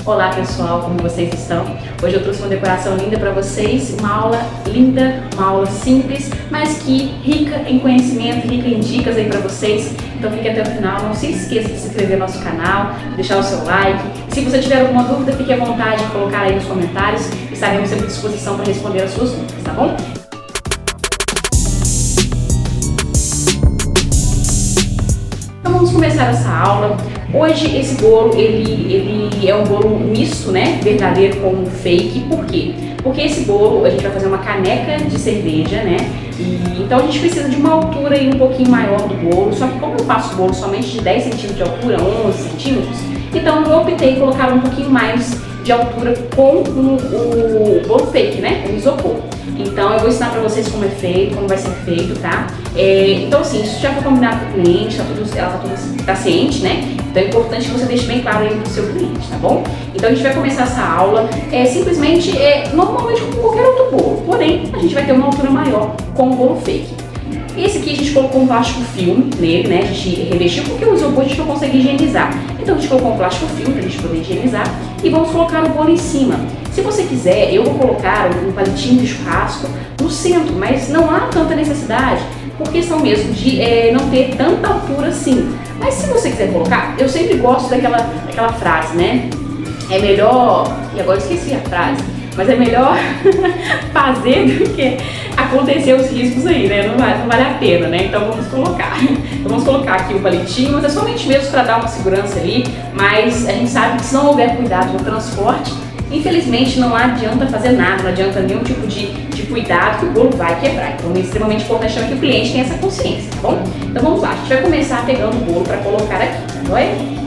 Olá pessoal, como vocês estão? Hoje eu trouxe uma decoração linda para vocês, uma aula linda, uma aula simples, mas que rica em conhecimento, rica em dicas aí para vocês. Então fique até o final, não se esqueça de se inscrever no nosso canal, deixar o seu like. Se você tiver alguma dúvida, fique à vontade de colocar aí nos comentários, estaremos sempre à disposição para responder as suas dúvidas, tá bom? Então vamos começar essa aula. Hoje esse bolo, ele é um bolo misto, né? Verdadeiro com fake. Por quê? Porque esse bolo a gente vai fazer uma caneca de cerveja, né? Então a gente precisa de uma altura aí um pouquinho maior do bolo. Só que como eu faço bolo somente de 10 centímetros de altura, 11 centímetros, então eu optei em colocar um pouquinho mais de altura com o bolo fake, né? O isopor. Então eu vou ensinar pra vocês como é feito, como vai ser feito, tá? Então assim, isso já foi combinado com o cliente, ela tá ciente, né? Então é importante que você deixe bem claro aí pro seu cliente, tá bom? Então a gente vai começar essa aula simplesmente, normalmente com qualquer outro bolo, porém a gente vai ter uma altura maior com o bolo fake. Esse aqui a gente colocou um plástico filme nele, né? A gente revestiu porque o isopor a gente não consegue higienizar. Então a gente colocou um plástico filme pra gente poder higienizar e vamos colocar o bolo em cima. Se você quiser, eu vou colocar um palitinho de churrasco no centro, mas não há tanta necessidade, por questão mesmo de não ter tanta altura assim. Mas se você quiser colocar, eu sempre gosto daquela frase, né? É melhor, e agora eu esqueci a frase, mas é melhor fazer do que acontecer os riscos aí, né? Não vale a pena, né? Então vamos colocar. Então vamos colocar aqui o palitinho, mas é somente mesmo para dar uma segurança ali, mas a gente sabe que se não houver cuidado no transporte, infelizmente não adianta fazer nada, não adianta nenhum tipo de cuidado que o bolo vai quebrar. Então é extremamente importante também que o cliente tenha essa consciência, tá bom? Então vamos lá, a gente vai começar pegando o bolo para colocar aqui, tá bom?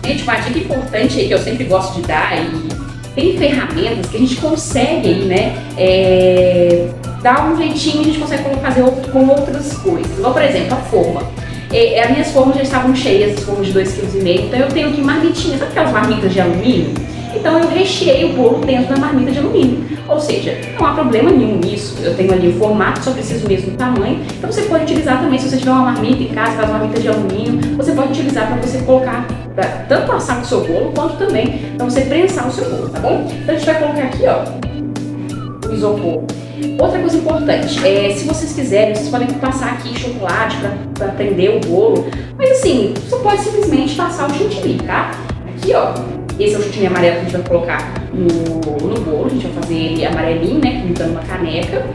Gente, uma dica importante aí que eu sempre gosto de dar, e tem ferramentas que a gente consegue aí, né, dar um jeitinho, a gente consegue fazer com outras coisas. Igual, por exemplo, a forma. As minhas formas já estavam cheias, as formas de 2,5 kg, então eu tenho aqui marmitinhas, sabe aquelas marmitas de alumínio? Então eu recheei o bolo dentro da marmita de alumínio. Ou seja, não há problema nenhum nisso. Eu tenho ali o formato, só preciso mesmo do tamanho. Então você pode utilizar também, se você tiver uma marmita em casa, aquelas marmitas de alumínio, você pode utilizar para você colocar, pra tanto assar o seu bolo, quanto também para você prensar o seu bolo, tá bom? Então a gente vai colocar aqui, ó, o isopor. Outra coisa importante, se vocês quiserem, vocês podem passar aqui chocolate para prender o bolo, mas assim, você pode simplesmente passar o chantilly, tá? Aqui, ó, esse é o chantilly amarelo que a gente vai colocar no bolo, a gente vai fazer ele amarelinho, né, pintando uma caneca.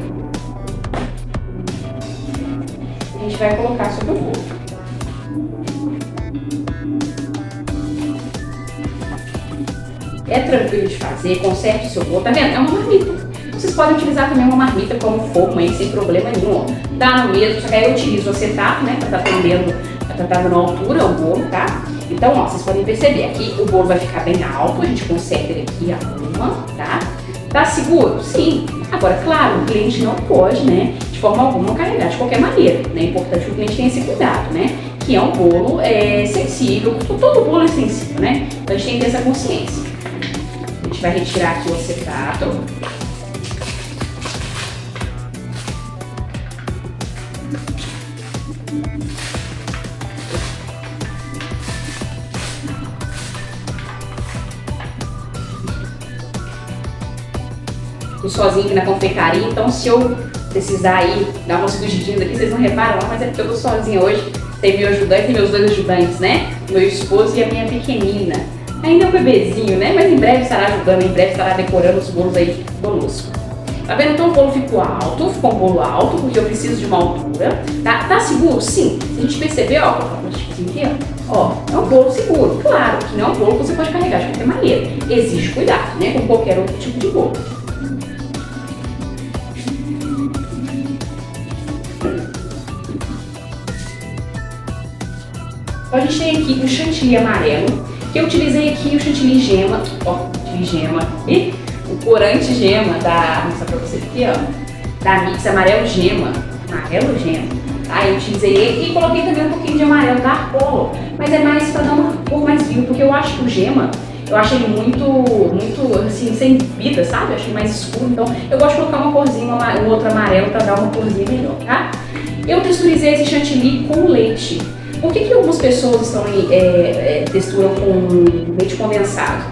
A gente vai colocar sobre o bolo. É tranquilo de fazer, conserte o seu bolo, tá vendo? É uma marmita. Vocês podem utilizar também uma marmita como forma aí, sem problema nenhum, ó. Dá no mesmo, só que aí eu utilizo o acetato, né, pra estar prendendo, pra estar dando altura o bolo, tá? Então, ó, vocês podem perceber, aqui o bolo vai ficar bem alto, a gente conserta ele aqui, arruma, tá? Tá seguro? Sim. Agora, claro, o cliente não pode, né, de forma alguma carregar de qualquer maneira, né? É importante que o cliente tenha esse cuidado, né? Que é um bolo sensível, todo bolo é sensível, né? Então a gente tem que ter essa consciência. A gente vai retirar aqui o acetato. Tô sozinha aqui na confeitaria, então se eu precisar aí dar umas fugidinhas aqui, vocês não reparam não, mas é porque eu tô sozinha hoje. Tem meu ajudante e meus 2 ajudantes, né? Meu esposo e a minha pequenina. Ainda é um bebezinho, né? Mas em breve estará ajudando, em breve estará decorando os bolos aí conosco. Tá vendo? Então o bolo ficou um bolo alto, porque eu preciso de uma altura. Tá seguro? Sim. Se a gente perceber, ó, vou colocar um plasticozinho aqui, ó, é um bolo seguro. Claro que não é um bolo que você pode carregar de qualquer maneira. Exige cuidado, né? Com qualquer outro tipo de bolo. Então a gente tem aqui o chantilly amarelo, que eu utilizei aqui o chantilly gema, ó, chantilly gema, e o corante gema vou mostrar pra vocês aqui, ó, da Mix amarelo gema, tá? Eu utilizei ele e coloquei também um pouquinho de amarelo da Apollo, mas é mais pra dar uma cor mais viva, porque eu acho que o gema, eu acho ele muito assim, sem vida, sabe? Eu acho ele mais escuro, então eu gosto de colocar uma corzinha, um outro amarelo para dar uma corzinha melhor, tá? Eu texturizei esse chantilly com leite. Por que algumas pessoas estão texturam com leite condensado?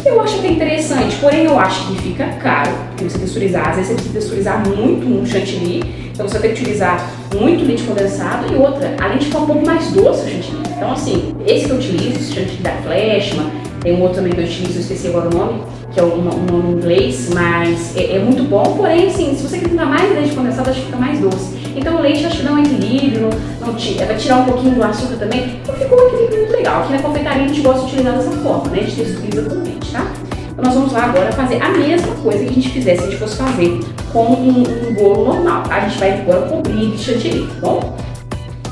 Eu acho até interessante, porém eu acho que fica caro você texturizar. Às vezes você precisa texturizar muito um chantilly, então você tem que utilizar muito leite condensado e outra, além de ficar um pouco mais doce o chantilly. Então assim, esse que eu utilizo, esse chantilly da Flashman, tem um outro também que eu utilizo, eu esqueci agora o nome, que é um nome em inglês, mas é muito bom, porém assim, se você quiser usar mais leite condensado, acho que fica mais doce. Então o leite acho que dá um equilíbrio, vai tirar um pouquinho do açúcar também, então ficou um equilíbrio muito legal. Aqui na confeitaria a gente gosta de utilizar dessa forma, né? A gente texturiza com leite, tá? Então nós vamos lá agora fazer a mesma coisa que a gente fizesse se a gente fosse fazer com um bolo normal, tá? A gente vai agora cobrir de chantilly, tá bom?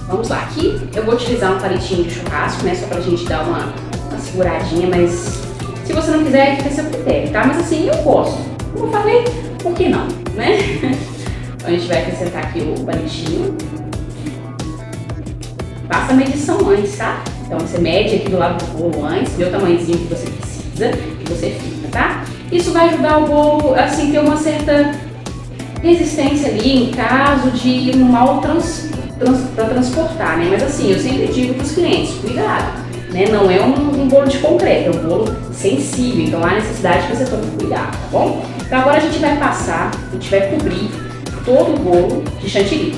Vamos lá, aqui eu vou utilizar um palitinho de churrasco, né? Só pra gente dar uma seguradinha, mas se você não quiser, fica a seu critério, tá? Mas assim, eu gosto. Como eu falei, por que não, né? Então a gente vai acrescentar aqui o palitinho. Faça a medição antes, tá? Então você mede aqui do lado do bolo antes, vê o tamanhozinho que você precisa e você fica, tá? Isso vai ajudar o bolo, assim, ter uma certa resistência ali em caso de um mal para transportar, né? Mas assim, eu sempre digo para os clientes, cuidado, né? Não é um bolo de concreto, é um bolo sensível, então há necessidade que você tome cuidado, tá bom? Então agora a gente vai passar, a gente vai cobrir todo o bolo de chantilly.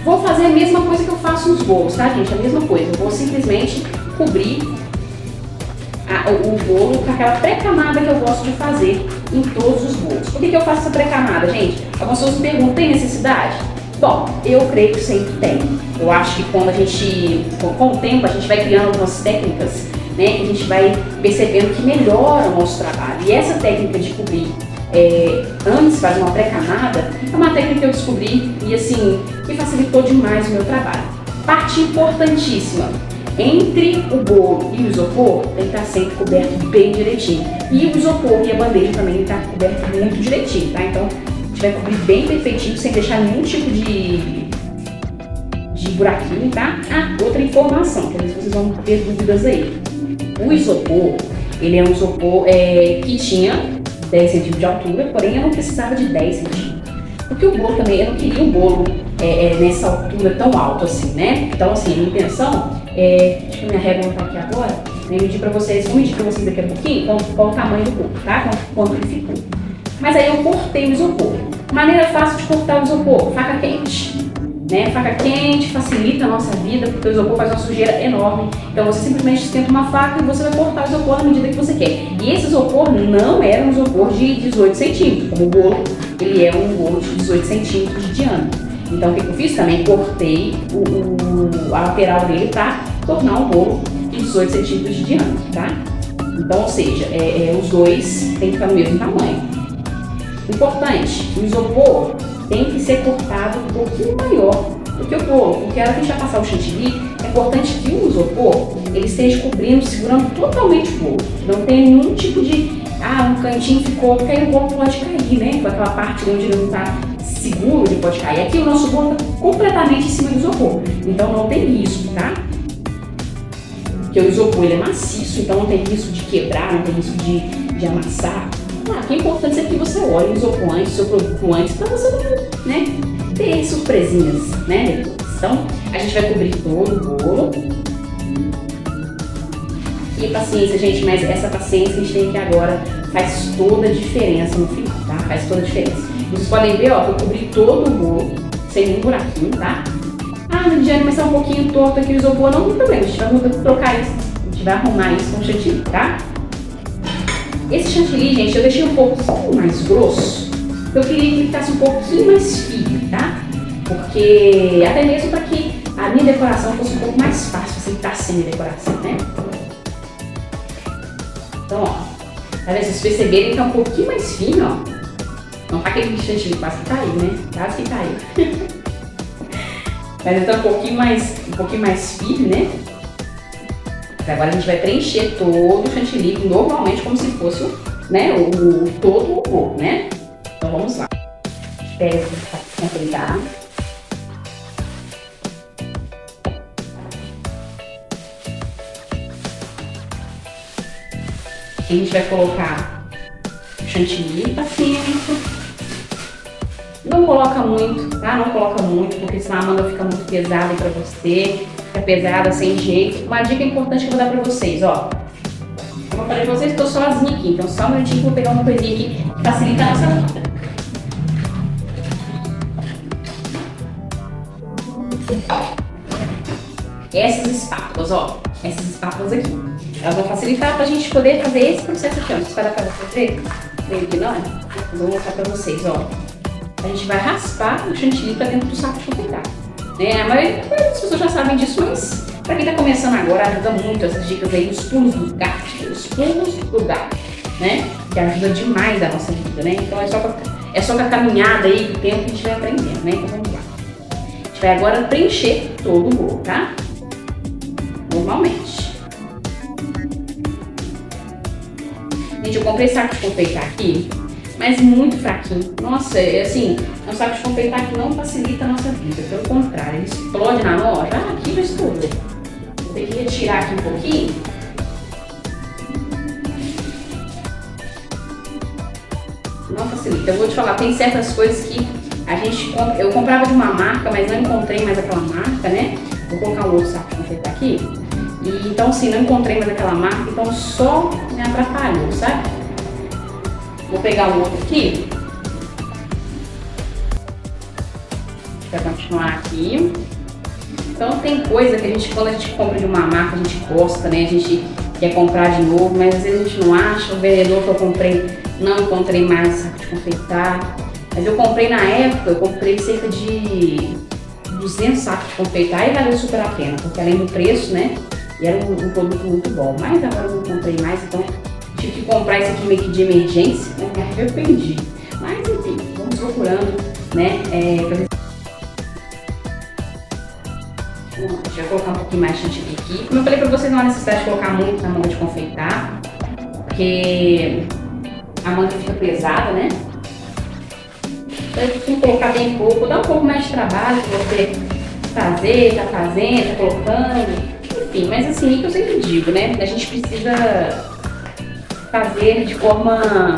Vou fazer a mesma coisa que eu faço nos bolos, tá, gente? A mesma coisa, eu vou simplesmente cobrir o bolo com aquela pré-camada que eu gosto de fazer em todos os bolos. Por que eu faço essa pré-camada, gente? Algumas pessoas me perguntam, tem necessidade? Bom, eu creio que sempre tem. Eu acho que quando a gente, com o tempo, a gente vai criando algumas técnicas, né, que a gente vai percebendo que melhora o nosso trabalho. E essa técnica de cobrir antes de fazer uma pré-camada é uma técnica que eu descobri e assim, que facilitou demais o meu trabalho. Parte importantíssima. Entre o bolo e o isopor tem que estar sempre coberto bem direitinho. E o isopor e a bandeja também tem que estar coberto muito direitinho, tá? Então, a gente vai cobrir bem perfeitinho, sem deixar nenhum tipo de buraquinho, tá? Ah, outra informação, que às vezes vocês vão ter dúvidas aí. O isopor, ele é um isopor que tinha 10 centímetros de altura, porém eu não precisava de 10 centímetros. Porque o bolo também, eu não queria um bolo nessa altura tão alto assim, né? Então, assim, a minha intenção acho que a minha régua não tá aqui agora, né? Vou medir pra vocês daqui a pouquinho qual o tamanho do bolo, tá? Quanto ele ficou. Mas aí eu cortei o isopor. Maneira fácil de cortar o isopor, faca quente. Né? Faca quente facilita a nossa vida, porque o isopor faz uma sujeira enorme. Então você simplesmente esquenta uma faca e você vai cortar o isopor na medida que você quer. E esse isopor não era um isopor de 18 centímetros, como o bolo, ele é um bolo de 18 centímetros de diâmetro. Então o que eu fiz também? Cortei a lateral dele para tornar um bolo de 18 centímetros de diâmetro, tá? Então, ou seja, os dois têm que ficar no mesmo tamanho. Importante, o isopor tem que ser cortado um pouquinho maior do que o bolo, porque a hora que a gente vai passar o chantilly, é importante que o isopor ele esteja cobrindo, segurando totalmente o bolo. Não tem nenhum tipo de, um cantinho ficou, porque aí o bolo pode cair, né? Com aquela parte onde ele não está seguro, ele pode cair. Aqui o nosso bolo está completamente em cima do isopor, então não tem risco, tá? Porque o isopor ele é maciço, então não tem risco de quebrar, não tem risco de amassar. O que é importante é que você olhe o isopor antes, o seu produto antes, para você não, né, ter surpresinhas, né, depois. Então, a gente vai cobrir todo o bolo. E paciência, gente, mas essa paciência que a gente tem aqui agora faz toda a diferença no final, tá? Faz toda a diferença. Vocês podem ver, ó, que eu cobri todo o bolo, sem nenhum buraquinho, tá? Lidiane, mas tá um pouquinho torto aqui o isopor, não tem problema, a gente vai trocar isso, a gente vai arrumar isso com o chantilly, tá? Esse chantilly, gente, eu deixei um pouquinho mais grosso, eu queria que ele ficasse um pouquinho mais firme, tá? Porque, até mesmo para que a minha decoração fosse um pouco mais fácil, assim, tá sem minha decoração, né? Então, ó, tá vendo? Vocês perceberem que tá um pouquinho mais fino, ó. Não tá aquele chantilly quase que caiu, né? Quase que caiu. Mas ele tá um pouquinho mais firme, né? Agora a gente vai preencher todo o chantilly normalmente como se fosse, né, todo o bolo, né? Então vamos lá. Pega para completar. A gente vai colocar chantilly, paciência. Não coloca muito, tá? Não coloca muito, porque senão a manga fica muito pesada pra você. Fica pesada, sem jeito. Uma dica importante que eu vou dar pra vocês, ó. Como eu falei pra vocês, tô sozinha aqui, então só um minutinho que eu vou pegar uma coisinha aqui que facilita a nossa vida. Essas espátulas, ó. Essas espátulas aqui. Elas vão facilitar pra gente poder fazer esse processo aqui, ó. Não sei se vai dar pra fazer. Veio aqui, não? Eu vou mostrar pra vocês, ó. A gente vai raspar o chantilly pra dentro do saco de confeitar. A maioria das pessoas já sabem disso, mas pra quem tá começando agora, ajuda muito essas dicas aí, os pulos do gato, né? Que ajuda demais a nossa vida, né? Então é só com a caminhada aí, com o tempo, que a gente vai aprendendo, né? Então vamos lá. A gente vai agora preencher todo o bolo, tá? Normalmente. Gente, eu comprei saco de confeitar aqui, mas muito fraquinho. Nossa, assim, é um saco de confeitar que não facilita a nossa vida. Pelo contrário, ele explode na loja. Ah, aqui vai explodir. Vou ter que retirar aqui um pouquinho. Não facilita. Eu vou te falar, tem certas coisas que a gente compra. Eu comprava de uma marca, mas não encontrei mais aquela marca, né? Vou colocar um outro saco de confeitar aqui. E, então, assim, não encontrei mais aquela marca, então só me atrapalhou, sabe? Vou pegar um outro aqui. Pra continuar aqui. Então tem coisa que quando a gente compra de uma marca, a gente gosta, né? A gente quer comprar de novo, mas às vezes a gente não acha. O vendedor que eu comprei, não encontrei mais saco de confeitar. Mas eu comprei na época, eu comprei cerca de 200 sacos de confeitar e valeu super a pena, porque além do preço, né? E era um produto muito bom. Mas agora eu não comprei mais, então tive que comprar isso aqui meio que de emergência, né? Me arrependi. Mas enfim, vamos procurando, né? Deixa eu colocar um pouquinho mais de chantilly aqui. Como eu falei pra vocês, não há necessidade de colocar muito na manga de confeitar, porque a manga fica pesada, né? Então eu preciso colocar bem pouco, dá um pouco mais de trabalho pra você fazer, tá fazendo, tá colocando. Enfim, mas assim, que eu sempre digo, né? A gente precisa fazer de forma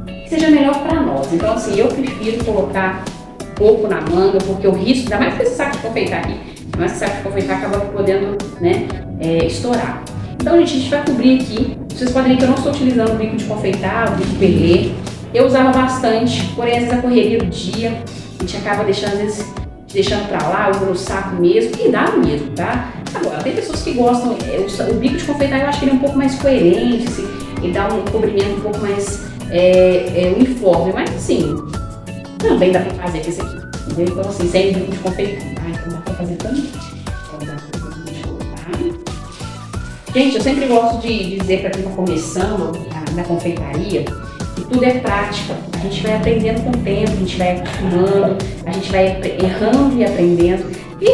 que seja melhor para nós. Então, assim, eu prefiro colocar pouco na manga, porque o risco, ainda mais com esse saco de confeitar aqui, mas esse saco de confeitar acaba podendo, né, estourar. Então, gente, a gente vai cobrir aqui. Vocês podem ver que eu não estou utilizando o bico de confeitar, o bico perlê. Eu usava bastante, porém, às vezes a correria do dia, a gente acaba deixando, às vezes, deixando pra lá, usando o saco mesmo, e dá mesmo, tá? Agora, tem pessoas que gostam, o bico de confeitar eu acho que ele é um pouco mais coerente, assim, ele dá um cobrimento um pouco mais uniforme, mas assim, também dá pra fazer com esse aqui, entendeu? Então assim, sem bico de confeitar, tá? Então dá pra fazer também. Então dá pra fazer, gente, eu sempre gosto de dizer pra quem tá começando na confeitaria, que tudo é prática. A gente vai aprendendo com o tempo, a gente vai acostumando, a gente vai errando e aprendendo. E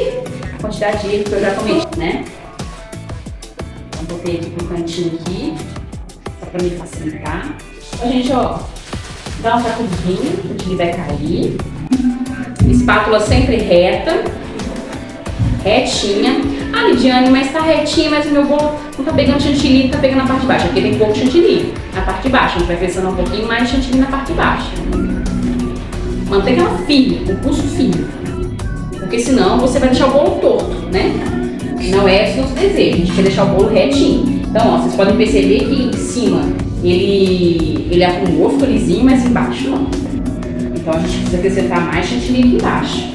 a quantidade de erro que eu já cometi, né? Então, botei aqui pro cantinho aqui, só pra me facilitar. Então, a gente, ó, dá um sacudinho, o chantilly vai cair. Espátula sempre reta, retinha. Ah, Lidiane, mas tá retinha, mas o meu bolo não tá pegando chantilly, tá pegando na parte de baixo. Aqui tem pouco chantilly na parte de baixo. A gente vai acrescentando um pouquinho mais de chantilly na parte de baixo. Mantenha ela firme, com o pulso firme. Porque senão você vai deixar o bolo torto, né? Não é esse o nosso desejo, a gente quer deixar o bolo retinho. Então, ó, vocês podem perceber que em cima ele afundou, ficou lisinho, mas embaixo não. Então a gente precisa acrescentar mais chantilly aqui embaixo.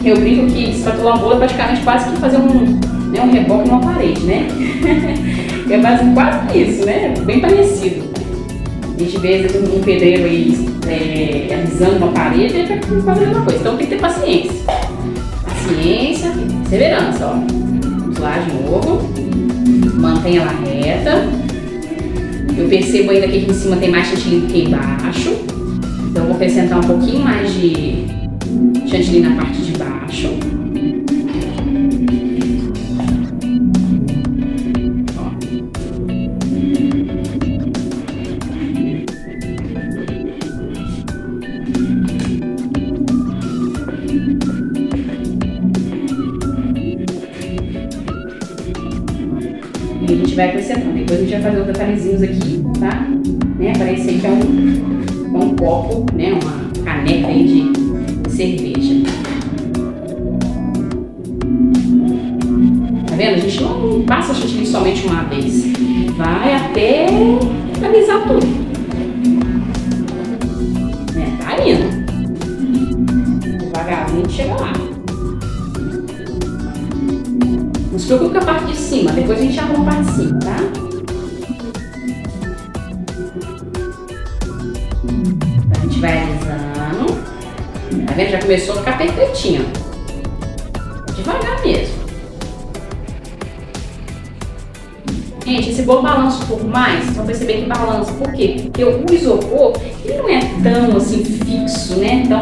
Eu brinco que espatular um bolo é praticamente quase que fazer um reboque numa parede, né? É quase isso, né? Bem parecido. A gente vê às vezes um pedreiro aí alisando uma parede, ele vai fazer a mesma coisa. Então tem que ter paciência. Paciência e perseverança, ó. Vamos lá de novo. Mantenha ela reta. Eu percebo ainda que aqui em cima tem mais chantilly do que embaixo. Então eu vou acrescentar um pouquinho mais de chantilly na parte de baixo. vai acrescentando. Depois a gente vai fazer os detalhezinhos aqui, tá? Né? Parece que é um copo, né? Uma caneca aí de cerveja. Tá vendo? A gente não passa chantilly somente uma vez. Vai até finalizar tudo. Né? Tá indo. Devagarzinho chega lá. Não se preocupe com a parte de cima, depois a gente arruma a parte de cima, tá? A gente vai alisando. Tá vendo? Já começou a ficar perfeitinho. Devagar mesmo. Gente, esse bolo balança um pouco mais, vocês vão perceber que balança. Por quê? Porque o isopor, ele não é tão assim fixo, né? Então,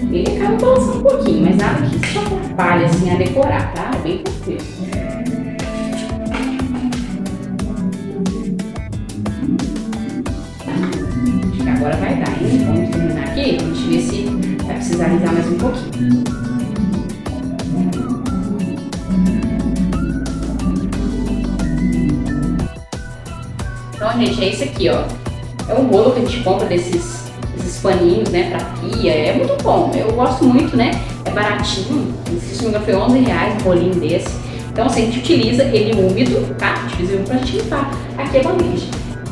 ele acaba balançando um pouquinho, mas nada que isso atrapalhe assim a decorar, tá? É bem tranquilo. Acho que agora vai dar, hein? Vamos terminar aqui, a gente ver se vai precisar alisar mais um pouquinho. Então, gente, é esse aqui, ó. É um bolo que a gente compra desses paninhos, né, pra pia. É muito bom. Eu gosto muito, né? É baratinho. Se não me engano, foi R$11 um bolinho desse. Então, assim, a gente utiliza ele úmido, tá? A gente utiliza ele pra gente limpar aqui a bandeja.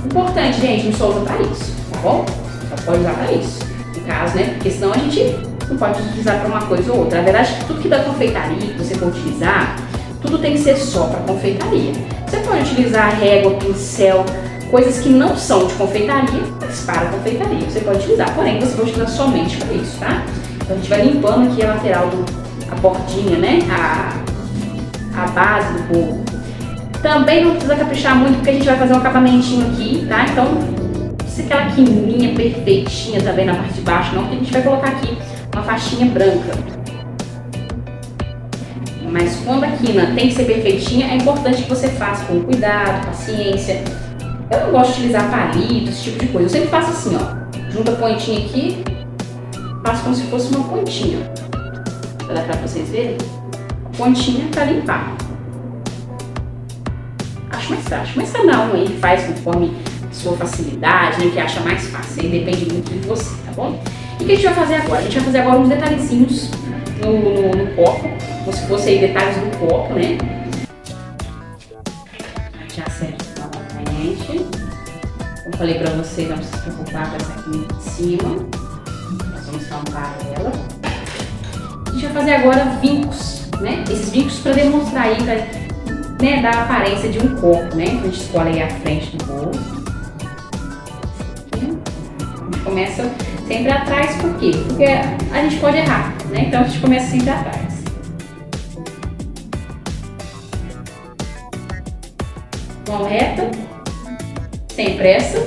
Importante, gente, não só usa pra isso, tá bom? Só pode usar pra isso. No caso, né? Porque senão a gente não pode utilizar pra uma coisa ou outra. Na verdade, tudo que da confeitaria que você for utilizar, tudo tem que ser só pra confeitaria. Você pode utilizar régua, pincel, coisas que não são de confeitaria, mas para confeitaria você pode utilizar, porém você vai utilizar somente para isso, tá? Então a gente vai limpando aqui a lateral, a bordinha, né? A base do bolo. Também não precisa caprichar muito porque a gente vai fazer um acabamentinho aqui, tá? Então, se aquela quininha perfeitinha também na parte de baixo, não, porque a gente vai colocar aqui uma faixinha branca. Mas quando a quina tem que ser perfeitinha, é importante que você faça com cuidado, paciência. Eu não gosto de utilizar palito, esse tipo de coisa. Eu sempre faço assim, ó. Junto a pontinha aqui, faço como se fosse uma pontinha. Vou dar pra vocês verem. Pontinha pra limpar. Acho mais fácil. Mas cada um aí faz conforme sua facilidade, né? Que acha mais fácil. Aí depende muito de você, tá bom? E o que a gente vai fazer agora? A gente vai fazer agora uns detalhezinhos no copo. Como se fossem aí detalhes do copo, né? Já acerta. Como falei pra vocês, não precisa se preocupar com essa aqui em cima. Nós vamos tampar ela. A gente vai fazer agora vincos, né? Esses vincos para demonstrar aí, pra, né, dar a aparência de um copo, né? A gente escolhe aí a frente do bolo. A gente começa sempre atrás, por quê? Porque a gente pode errar, né? Então a gente começa sempre atrás. Mão reta. Sem pressa.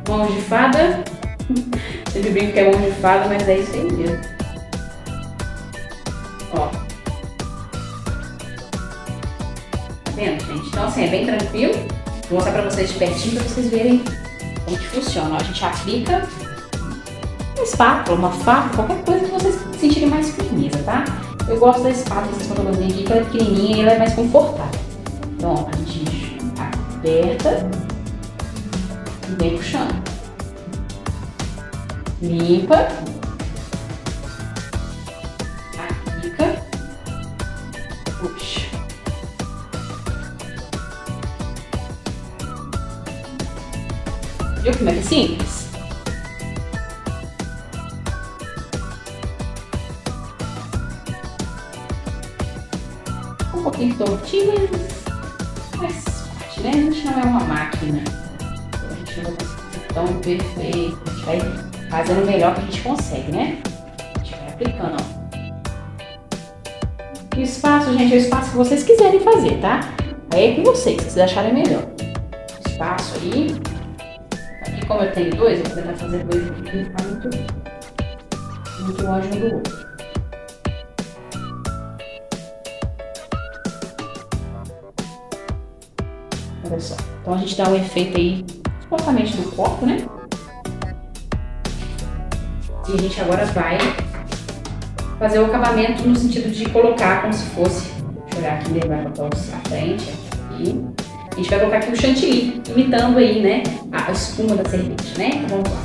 Mãos de fada. Sempre brinco que é mão de fada, mas é isso aí mesmo. Ó. Tá vendo, gente? Então, assim, é bem tranquilo. Vou mostrar pra vocês de pertinho pra vocês verem como que funciona. Ó, a gente aplica uma espátula, uma faca, qualquer coisa que vocês sentirem mais firmeza, tá? Eu gosto da espátula, essa espátulazinha aqui, que ela é pequenininha e ela é mais confortável. Então, ó, a gente aperta e vem puxando. Limpa. Aplica. Puxa. Viu como é que é simples? Um pouquinho tortinho, mas parte, né? A gente não é uma máquina. A gente não vai conseguir tão perfeito. A gente vai fazendo o melhor que a gente consegue, né? A gente vai aplicando, ó. E o espaço, gente, é o espaço que vocês quiserem fazer, tá? Aí é com vocês, se vocês acharem melhor. O espaço aí. Aqui, como eu tenho dois, eu vou tentar fazer dois aqui pra não ficar muito longe um do outro. Olha só. Então a gente dá um efeito aí, supostamente do copo, né? E a gente agora vai fazer o acabamento no sentido de colocar como se fosse, deixa eu olhar aqui, ele vai botar a frente aqui. A gente vai colocar aqui o chantilly, imitando aí, né, a espuma da cerveja, né? Então vamos lá.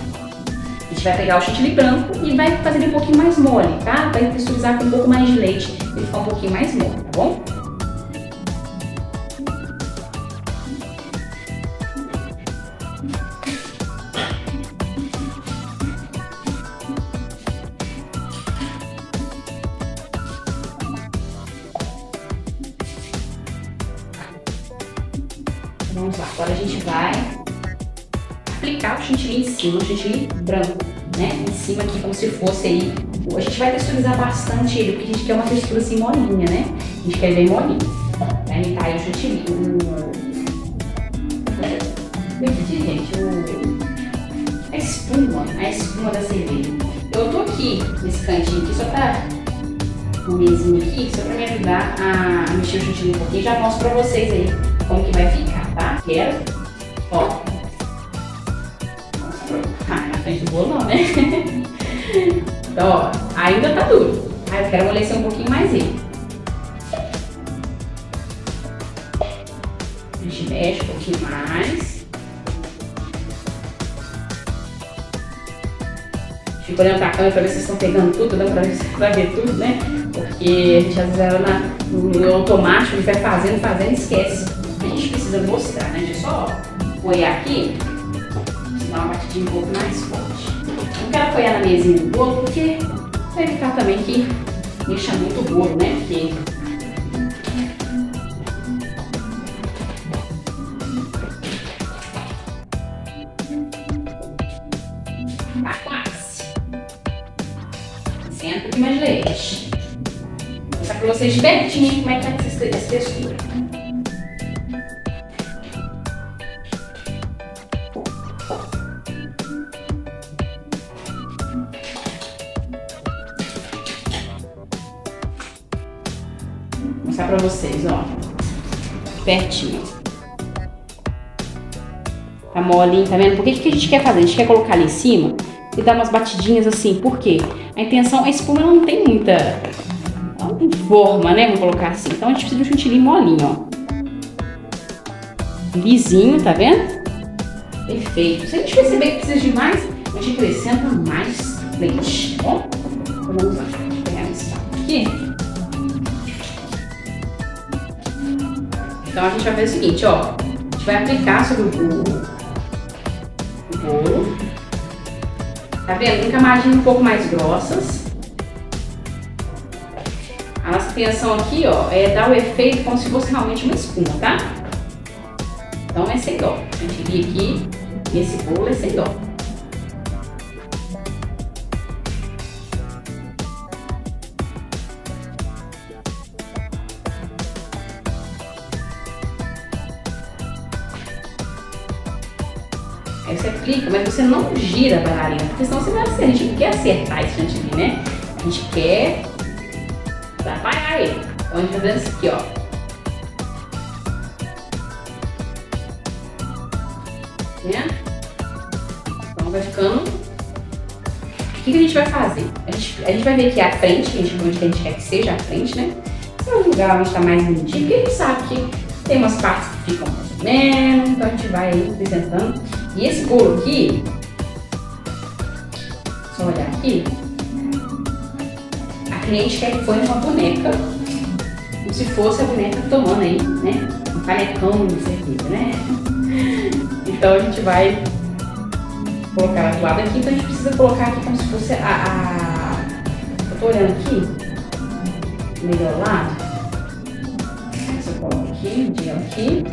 A gente vai pegar o chantilly branco e vai fazer ele um pouquinho mais mole, tá? Vai texturizar com um pouco mais de leite, ele ficar um pouquinho mais mole, tá bom? Vamos lá, agora a gente vai aplicar o chantilly em cima, o chantilly branco, né? Em cima aqui, como se fosse aí. A gente vai texturizar bastante ele, porque a gente quer uma textura assim molinha, né? A gente quer ele bem molinho. Vai imitar aí o chantilly. Gente, a espuma da cerveja. Eu tô aqui, nesse cantinho aqui, só pra uma mesinha aqui, só pra me ajudar a mexer o chantilly um pouquinho. Já mostro pra vocês aí como que vai ficar, tá? Quero, ó. Na frente do bolo não, né? Então, ó, ainda tá duro. Aí eu quero amolecer um pouquinho mais ele. A gente mexe um pouquinho mais. Fico olhando pra câmera pra ver se vocês estão pegando tudo, dá pra ver tudo, né? Porque a gente às vezes ela no automático, a gente vai fazendo e esquece. A gente precisa mostrar, né? Deixa eu só apoiar aqui. Dar uma batidinha um pouco mais forte. Não quero apoiar na mesinha do bolo, porque vai evitar também que mexa muito o bolo, né? Porque tá quase. Senta um pouquinho mais de leite. Vou mostrar pra vocês de pertinho como é que é essa textura. Vou mostrar pra vocês, ó, pertinho. Tá molinho, tá vendo? Por que a gente quer fazer? A gente quer colocar ali em cima e dar umas batidinhas assim, por quê? A intenção, a espuma ela não tem muita, ela não tem forma, né? Vamos colocar assim. Então a gente precisa de um chantilly molinho, ó. Lisinho, tá vendo? Perfeito. Se a gente perceber que precisa de mais, a gente acrescenta mais leite, tá bom? Então vamos lá, vou pegar esse prato aqui. Então a gente vai fazer o seguinte, ó. A gente vai aplicar sobre o bolo. Tá vendo? Tem camadinhas um pouco mais grossas. A nossa intenção aqui, ó, é dar o efeito como se fosse realmente uma espuma, tá? Então é sem dó. A gente vê aqui, esse bolo é sem dó. Aí você aplica, mas você não gira a bailarina, porque senão você vai acertar. A gente não quer acertar esse chantilly, né? A gente quer atrapalhar ele. Então a gente vai fazendo isso aqui, ó. Né? Então vai ficando. O que a gente vai fazer? A gente vai ver aqui a frente, onde a gente quer que seja a frente, né? Esse é um lugar onde está mais bonitinho, porque a gente sabe que tem umas partes que ficam mais ou menos, então a gente vai aí apresentando. E esse bolo aqui, só olhar aqui, a cliente quer que ponha uma boneca, como se fosse a boneca tomando aí, né? Um canecão de cerveja, né? Então a gente vai colocar ela do lado aqui, então a gente precisa colocar aqui como se fosse eu tô olhando aqui, melhor lado. Eu coloco aqui, digo aqui.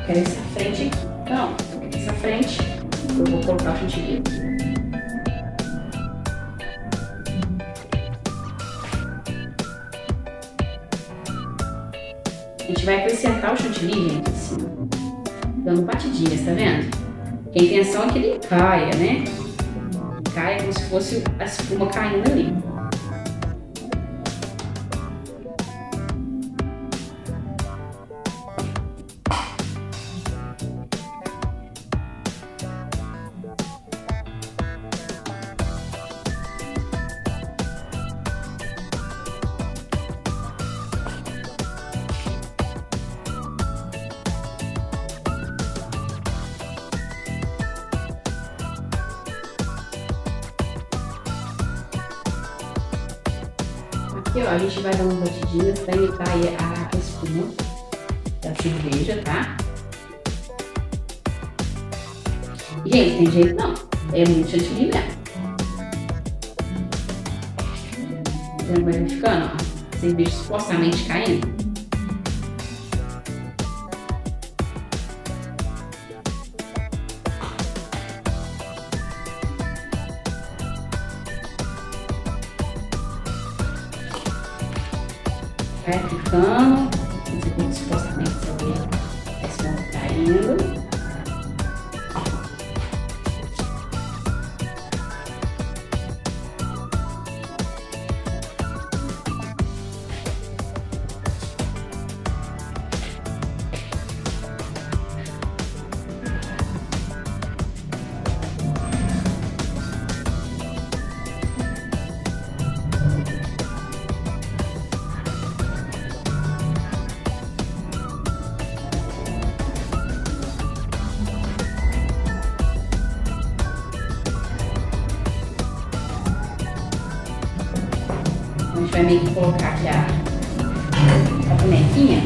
Quero essa frente aqui. Então, essa frente, eu vou colocar o chantilly aqui. A gente vai acrescentar o chantilly, gente, assim, dando batidinhas, tá vendo? Que a intenção é que ele caia, né? Caia como se fosse a espuma caindo ali. E ó, a gente vai dar umas batidinhas pra imitar aí a espuma da cerveja, tá? Gente, tem jeito não. É muito chantilly mesmo. Então vai ficando, ó. Cerveja supostamente caindo. Vai ficando, supostamente cerveja a espuma caindo. A gente vai meio que colocar aqui a bonequinha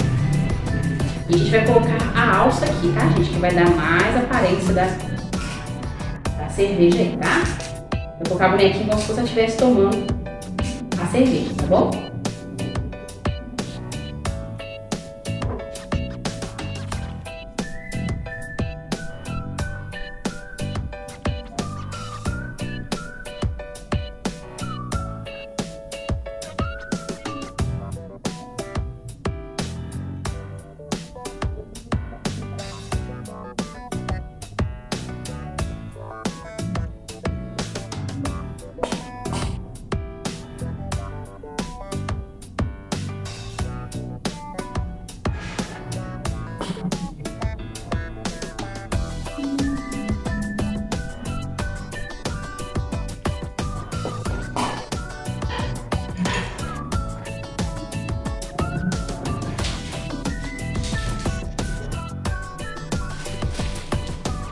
e a gente vai colocar a alça aqui, tá, gente? Que vai dar mais aparência da cerveja aí, tá? Vou colocar a bonequinha como se você estivesse tomando a cerveja, tá bom?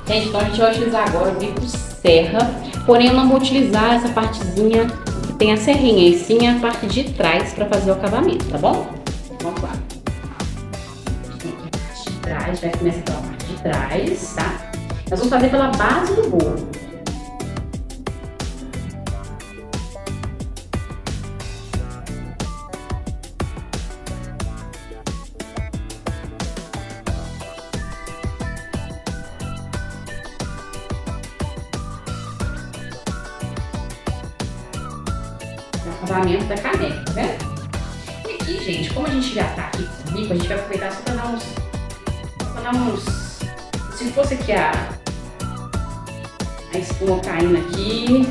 Gente, então a gente vai utilizar agora o bico serra, porém eu não vou utilizar essa partezinha que tem a serrinha, e sim a parte de trás para fazer o acabamento, tá bom? Vamos lá. A gente tem aqui a parte de trás, vai começar pela parte de trás, tá? Nós vamos fazer pela base do bolo. Acabamento da caneca, tá vendo? E aqui, gente, como a gente já tá aqui com o bico, a gente vai aproveitar só pra dar uns... Se fosse aqui a espuma caindo aqui.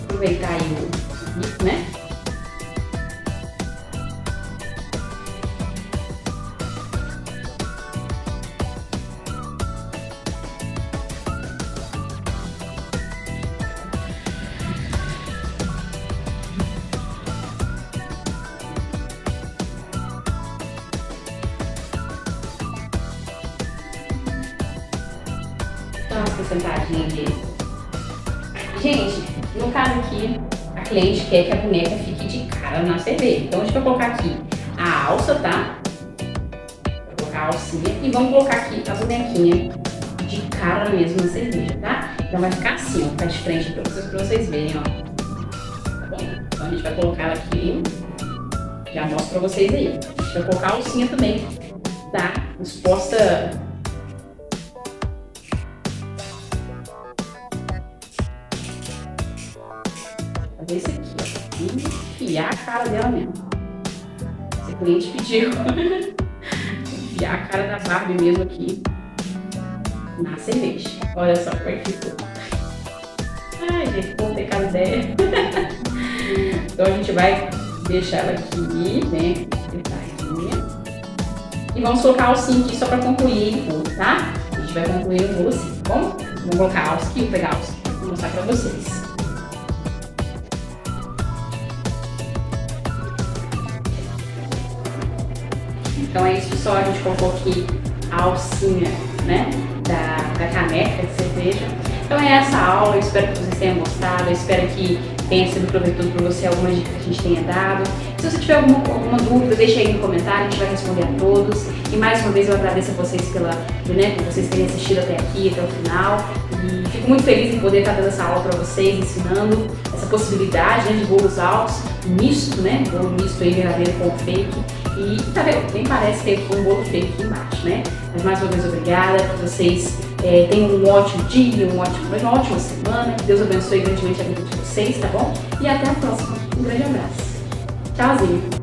Aproveitar aí o bico, né? Então, essa sentadinha aqui. Gente, no caso aqui, a cliente quer que a boneca fique de cara na cerveja. Então a gente vai colocar aqui a alça, tá? Vou colocar a alcinha e vamos colocar aqui a bonequinha de cara mesmo na cerveja, tá? Então vai ficar assim, ó, ficar de frente pra vocês verem, ó. Tá bom? Então a gente vai colocar ela aqui. Já mostro pra vocês aí. A gente vai colocar a alcinha também, tá? Disposta... Esse aqui, ó, e enfiar a cara dela mesmo. Esse cliente pediu. Enfiar a cara da Barbie mesmo aqui na cerveja. Olha só como é que ficou. Ai, gente, vou ter cada ideia. Então a gente vai deixar ela aqui, né? E vamos colocar a alcinha aqui só para concluir o bolo, tá? A gente vai concluir o bolo assim, tá bom? Vamos colocar a alça aqui, vou pegar a alça aqui, vou mostrar para vocês. Então é isso, pessoal. A gente colocou aqui a alcinha né, da caneca de cerveja. Então é essa aula, eu espero que vocês tenham gostado, eu espero que tenha sido proveitoso para você alguma dica que a gente tenha dado. Se você tiver alguma dúvida, deixa aí no comentário, a gente vai responder a todos. E mais uma vez eu agradeço a vocês por vocês terem assistido até aqui, até o final. E fico muito feliz em poder estar dando essa aula para vocês, ensinando essa possibilidade, né, de bolos altos, misto, né, bolo misto aí verdadeiro com fake. E tá vendo, nem parece ter um bolo fake aqui embaixo, né? Mas mais uma vez obrigada, que vocês tenham um ótimo dia, uma ótima semana, que Deus abençoe grandemente a vida de vocês, tá bom? E até a próxima. Um grande abraço. Tchauzinho.